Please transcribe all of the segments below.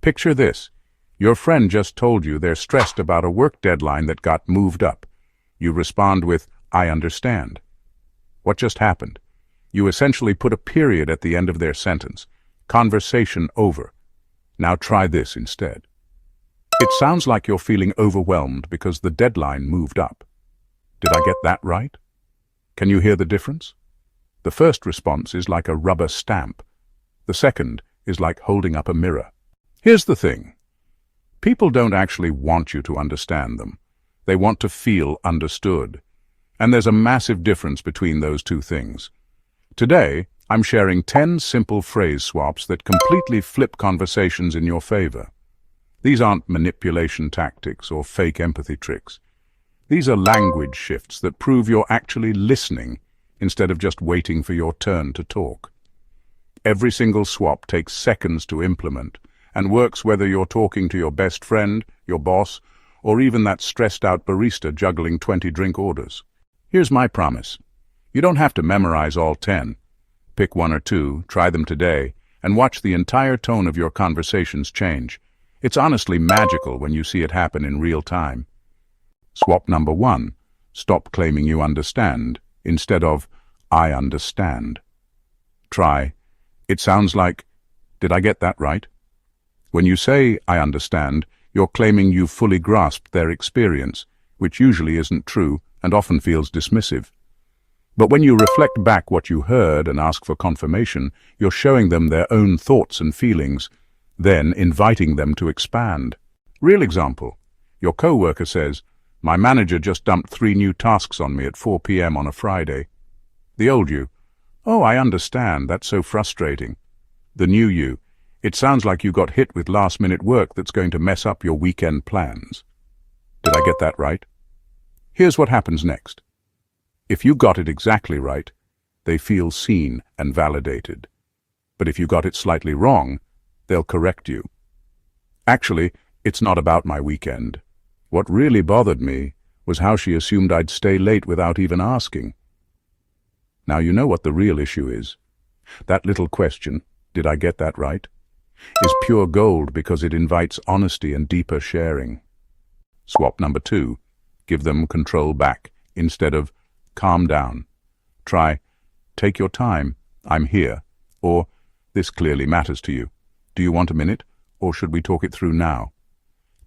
Picture this. Your friend just told you they're stressed about a work deadline that got moved up. You respond with, "I understand." What just happened? You essentially put a period at the end of their sentence. Conversation over. Now try this instead. It sounds like you're feeling overwhelmed because the deadline moved up. Did I get that right? Can you hear the difference? The first response is like a rubber stamp. The second is like holding up a mirror. Here's the thing. People don't actually want you to understand them. They want to feel understood. And there's a massive difference between those two things. Today, I'm sharing 10 simple phrase swaps that completely flip conversations in your favor. These aren't manipulation tactics or fake empathy tricks. These are language shifts that prove you're actually listening instead of just waiting for your turn to talk. Every single swap takes seconds to implement and works whether you're talking to your best friend, your boss, or even that stressed-out barista juggling 20 drink orders. Here's my promise. You don't have to memorize all 10. Pick one or two, try them today, and watch the entire tone of your conversations change. It's honestly magical when you see it happen in real time. Swap number 1. Stop claiming you understand instead of, "I understand." Try, "It sounds like," did I get that right? When you say, "I understand," you're claiming you've fully grasped their experience, which usually isn't true and often feels dismissive. But when you reflect back what you heard and ask for confirmation, you're showing them their own thoughts and feelings, then inviting them to expand. Real example. Your coworker says, "My manager just dumped 3 new tasks on me at 4 p.m. on a Friday." The old you, "Oh, I understand, that's so frustrating." The new you, "It sounds like you got hit with last-minute work that's going to mess up your weekend plans." Did I get that right? Here's what happens next. If you got it exactly right, they feel seen and validated. But if you got it slightly wrong, they'll correct you. "Actually, it's not about my weekend. What really bothered me was how she assumed I'd stay late without even asking." Now you know what the real issue is. That little question, "Did I get that right?" is pure gold because it invites honesty and deeper sharing. Swap number 2. Give them control back instead of, "Calm down." Try, "Take your time, I'm here," or, "This clearly matters to you. Do you want a minute, or should we talk it through now?"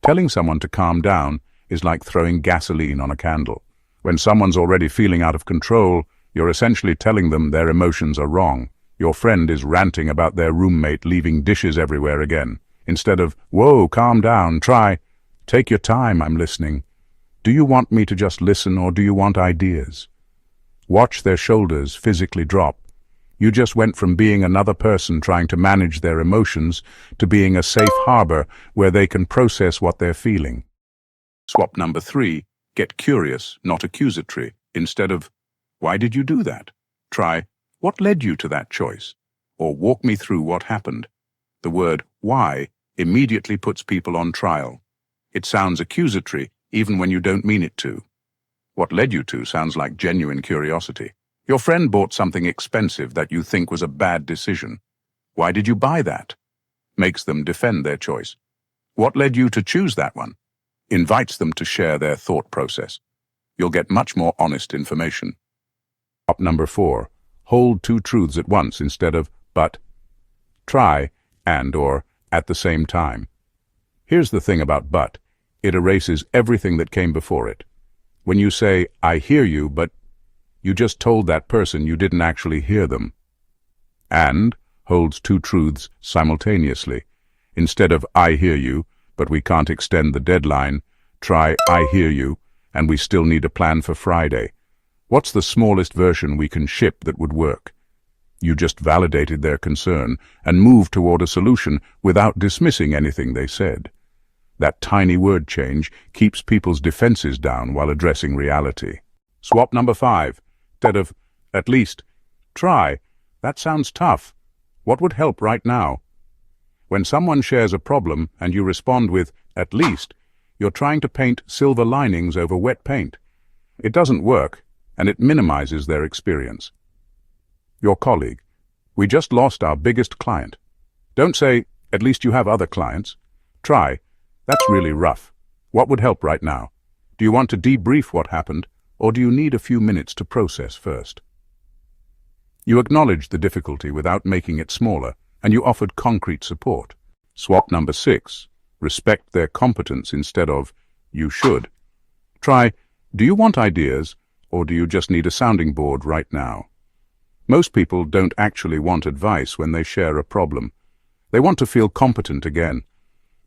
Telling someone to calm down is like throwing gasoline on a candle. When someone's already feeling out of control, you're essentially telling them their emotions are wrong. Your friend is ranting about their roommate leaving dishes everywhere again. Instead of, "Whoa, calm down," try, "Take your time, I'm listening. Do you want me to just listen, or do you want ideas?" Watch their shoulders physically drop. You just went from being another person trying to manage their emotions to being a safe harbor where they can process what they're feeling. Swap number 3. Get curious, not accusatory. Instead of, "Why did you do that?" Try, "What led you to that choice?" Or, "Walk me through what happened." The word "why" immediately puts people on trial. It sounds accusatory, even when you don't mean it to. What led you to sounds like genuine curiosity. Your friend bought something expensive that you think was a bad decision. "Why did you buy that?" Makes them defend their choice. "What led you to choose that one?" Invites them to share their thought process. You'll get much more honest information. Swap number 4. Hold 2 truths at once instead of "but." Try "and" or "at the same time." Here's the thing about "but." It erases everything that came before it. When you say, "I hear you, but," you just told that person you didn't actually hear them. "And" holds 2 truths simultaneously. Instead of "I hear you, but we can't extend the deadline," try "I hear you, and we still need a plan for Friday." What's the smallest version we can ship that would work? You just validated their concern and moved toward a solution without dismissing anything they said. That tiny word change keeps people's defenses down while addressing reality. Swap number 5. Instead of, "At least," try, "That sounds tough. What would help right now?" When someone shares a problem and you respond with, "At least," you're trying to paint silver linings over wet paint. It doesn't work, and it minimizes their experience. Your colleague, "We just lost our biggest client." Don't say, "At least you have other clients." Try, that's really rough. What would help right now? Do you want to debrief what happened, or do you need a few minutes to process first? You acknowledged the difficulty without making it smaller, and you offered concrete support. Swap number 6. Respect their competence instead of, you should. Try, do you want ideas, or do you just need a sounding board right now? Most people don't actually want advice when they share a problem. They want to feel competent again.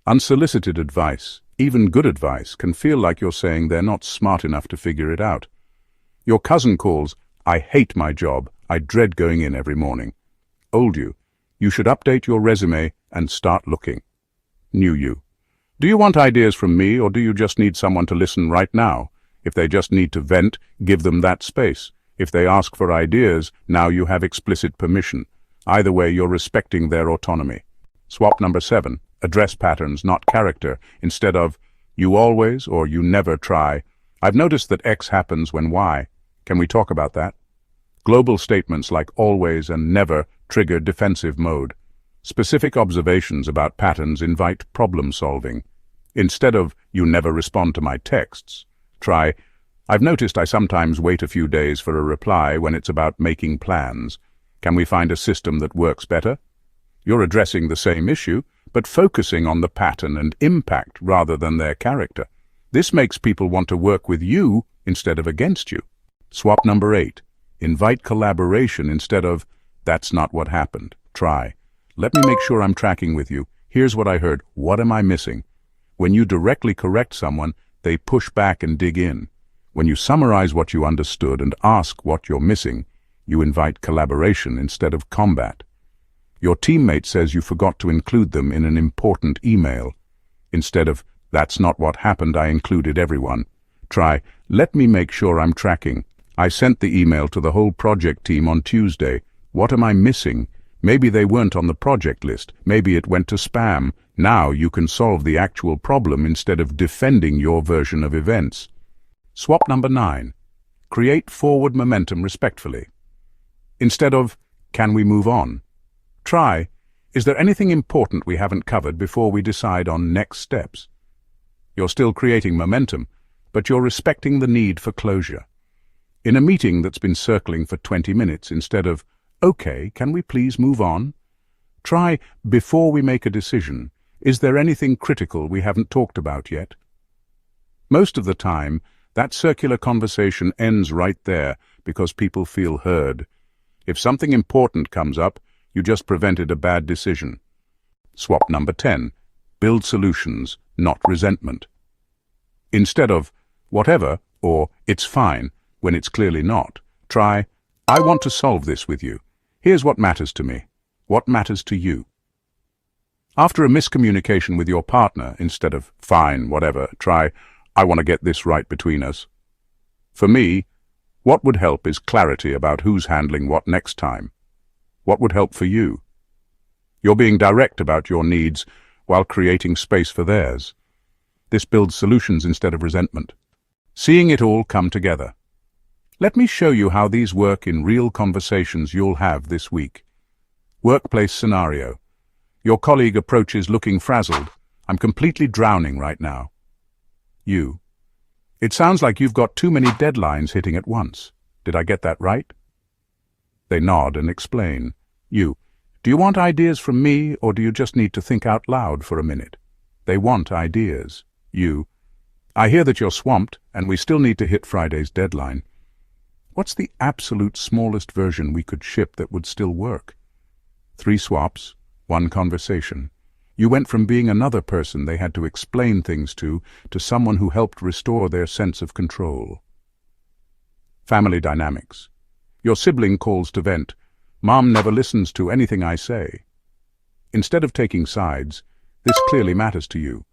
Unsolicited advice, even good advice, can feel like you're saying they're not smart enough to figure it out. Your cousin calls, I hate my job, I dread going in every morning. Old you should update your resume and start looking. New you, do you want ideas from me, or do you just need someone to listen right now? If they just need to vent, give them that space. If they ask for ideas, now you have explicit permission. Either way, you're respecting their autonomy. Swap number 7. Address patterns, not character. Instead of, you always or you never try. I've noticed that X happens when Y. Can we talk about that? Global statements like always and never trigger defensive mode. Specific observations about patterns invite problem solving. Instead of, you never respond to my texts, try, I've noticed I sometimes wait a few days for a reply when it's about making plans. Can we find a system that works better? You're addressing the same issue, but focusing on the pattern and impact rather than their character. This makes people want to work with you instead of against you. Swap number 8. Invite collaboration instead of, that's not what happened. Try, let me make sure I'm tracking with you. Here's what I heard. What am I missing? When you directly correct someone, they push back and dig in. When you summarize what you understood and ask what you're missing, you invite collaboration instead of combat. Your teammate says you forgot to include them in an important email. Instead of, that's not what happened, I included everyone. Try, let me make sure I'm tracking. I sent the email to the whole project team on Tuesday. What am I missing? Maybe they weren't on the project list. Maybe it went to spam. Now you can solve the actual problem instead of defending your version of events. Swap number 9. Create forward momentum respectfully. Instead of, can we move on? Try, is there anything important we haven't covered before we decide on next steps? You're still creating momentum, but you're respecting the need for closure. In a meeting that's been circling for 20 minutes, instead of, okay, can we please move on? Try, before we make a decision, is there anything critical we haven't talked about yet? Most of the time, that circular conversation ends right there because people feel heard. If something important comes up, you just prevented a bad decision. Swap number 10. Build solutions, not resentment. Instead of, whatever, or it's fine, when it's clearly not, try, I want to solve this with you. Here's what matters to me. What matters to you? After a miscommunication with your partner, instead of, fine, whatever, try, I want to get this right between us. For me, what would help is clarity about who's handling what next time. What would help for you? You're being direct about your needs while creating space for theirs. This builds solutions instead of resentment. Seeing it all come together. Let me show you how these work in real conversations you'll have this week. Workplace scenario. Your colleague approaches looking frazzled. I'm completely drowning right now. You. It sounds like you've got too many deadlines hitting at once. Did I get that right? They nod and explain. You. Do you want ideas from me, or do you just need to think out loud for a minute? They want ideas. You. I hear that you're swamped, and we still need to hit Friday's deadline. What's the absolute smallest version we could ship that would still work? 3 swaps, 1 conversation. You went from being another person they had to explain things to someone who helped restore their sense of control. Family dynamics. Your sibling calls to vent. Mom never listens to anything I say. Instead of taking sides, this clearly matters to you.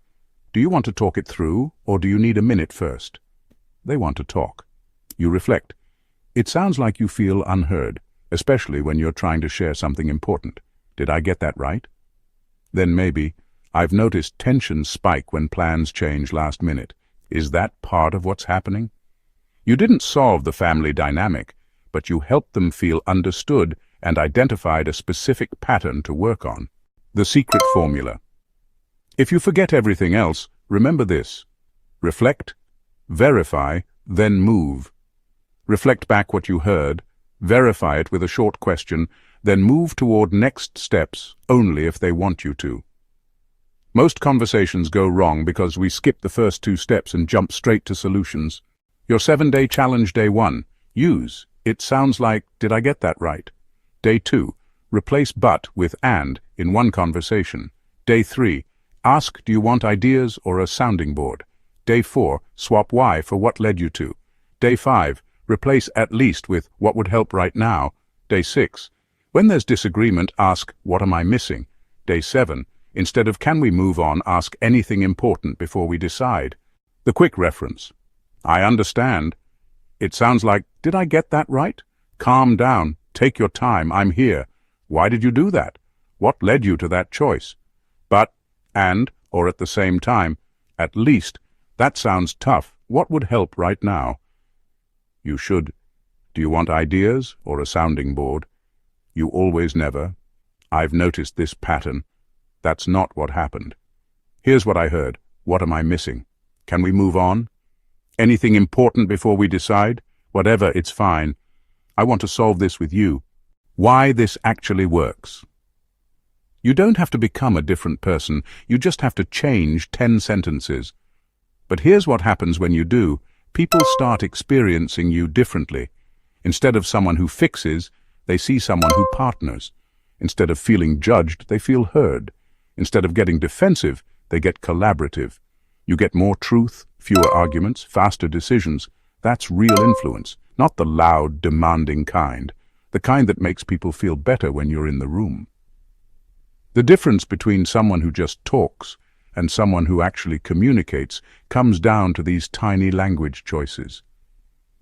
Do you want to talk it through, or do you need a minute first? They want to talk. You reflect. It sounds like you feel unheard, especially when you're trying to share something important. Did I get that right? Then maybe, I've noticed tensions spike when plans change last minute. Is that part of what's happening? You didn't solve the family dynamic, but you helped them feel understood and identified a specific pattern to work on. The secret formula. If you forget everything else, remember this. Reflect, verify, then move. Reflect back what you heard, verify it with a short question, then move toward next steps only if they want you to. Most conversations go wrong because we skip the first 2 steps and jump straight to solutions. Your 7-day challenge day 1. Use, it sounds like, did I get that right? Day 2. Replace but with and in one conversation. Day 3. Ask, do you want ideas or a sounding board? Day 4. Swap why for what led you to. Day 5. Replace at least with what would help right now. Day 6. When there's disagreement, ask, what am I missing? Day 7. Instead of can we move on, ask anything important before we decide. The quick reference. I understand. It sounds like, did I get that right? Calm down. Take your time. I'm here. Why did you do that? What led you to that choice? But, and, or at the same time, at least, that sounds tough. What would help right now? You should. Do you want ideas or a sounding board? You always never. I've noticed this pattern. That's not what happened. Here's what I heard. What am I missing? Can we move on? Anything important before we decide? Whatever, it's fine. I want to solve this with you. Why this actually works. You don't have to become a different person. You just have to change 10 sentences. But here's what happens when you do. People start experiencing you differently. Instead of someone who fixes, they see someone who partners. Instead of feeling judged, they feel heard. Instead of getting defensive, they get collaborative. You get more truth, fewer arguments, faster decisions. That's real influence, not the loud, demanding kind. The kind that makes people feel better when you're in the room. The difference between someone who just talks and someone who actually communicates comes down to these tiny language choices.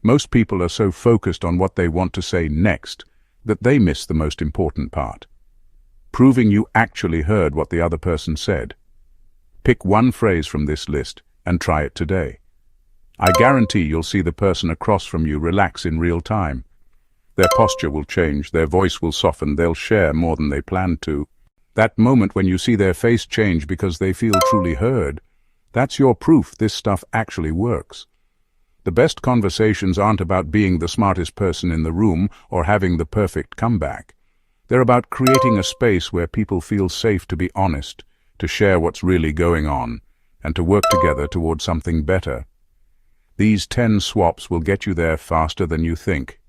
Most people are so focused on what they want to say next that they miss the most important part. Proving you actually heard what the other person said. Pick one phrase from this list and try it today. I guarantee you'll see the person across from you relax in real time. Their posture will change, their voice will soften, they'll share more than they planned to. That moment when you see their face change because they feel truly heard, that's your proof this stuff actually works. The best conversations aren't about being the smartest person in the room or having the perfect comeback. They're about creating a space where people feel safe to be honest, to share what's really going on, and to work together toward something better. These 10 swaps will get you there faster than you think.